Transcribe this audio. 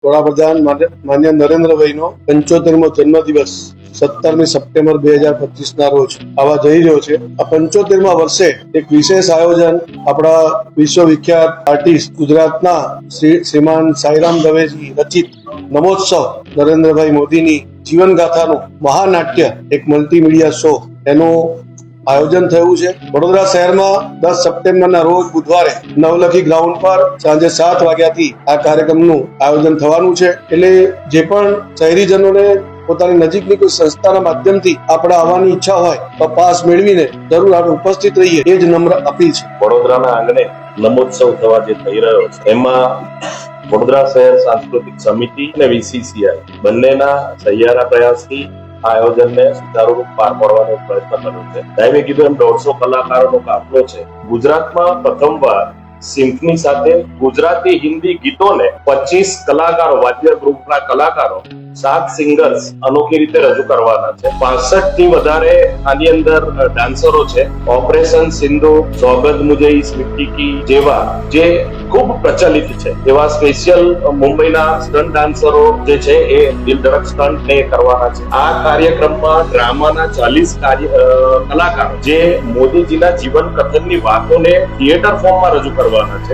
વડાપ્રધાન માન્ય નરેન્દ્રભાઈનો 75મો જન્મદિવસ 17મી સપ્ટેમ્બર 2025 ના રોજ આવવા જઈ રહ્યો છે. આ 75મા વર્ષે એક વિશેષ આયોજન આપણા વિશ્વવિખ્યાત આર્ટિસ્ટ ગુજરાતના શ્રીમાન સાઈરામ દવેજી રચિત નમોત્સવ નરેન્દ્રભાઈ મોદીની જીવનગાથાનું મહાનાટ્ય એક મલ્ટીમીડિયા શો એનું આયોજન થયું છે. વડોદરા શહેરમાં 10 સપ્ટેમ્બરના રોજ બુધવારે નવલખી ગ્રાઉન્ડ પર સાંજે 7 વાગ્યાથી આ કાર્યક્રમનું આયોજન થવાનું છે. એટલે જે પણ શહેરીજનોને પોતાની નજીકની કોઈ સંસ્થાના માધ્યમથી આપણે આવવાની ઈચ્છા હોય તો પાસ મેળવીને જરૂર આપણે ઉપસ્થિત રહીએ એ જ નમ્ર અપીલ છે. વડોદરાના આંગણે નમોત્સવ થવા જે થઈ રહ્યો છે એમાં વડોદરા શહેર સાંસ્કૃતિક સમિતિ અને VCCI બંનેના સહિયારા પ્રયાસથી આ આયોજનને સુચારુરૂપ પાર પાડવાનો પ્રયત્ન કર્યો છે. સાહેબે કીધું એમ 150 કલાકારોનો કાફલો છે. ગુજરાતમાં પ્રથમવાર સિમ્ફની સાથે ગુજરાતી હિન્દી ગીતોને 25 કલાકારો, વાદ્ય ગ્રુપના કલાકારો, 7 સિંગર્સ અનોખી રીતે રજૂ કરવાના છે. 65 થી વધારે આની અંદર ડાન્સરો છે. ઓપરેશન સિંધુ, સ્વાગત મુજે ઇસ મિટ્ટી કી જેવા જે ખૂબ પ્રચલિત છે એવા સ્પેશિયલ મુંબઈના સ્ટન્ટ ડાન્સરો જે છે એ દિલધડક સ્ટન્ટ ને કરવાના છે. આ કાર્યક્રમમાં ડ્રામાના 40 કલાકારો જે મોદીજીના જીવન કથનની વાતોને થિયેટર ફોર્મમાં રજૂ કરવાના છે.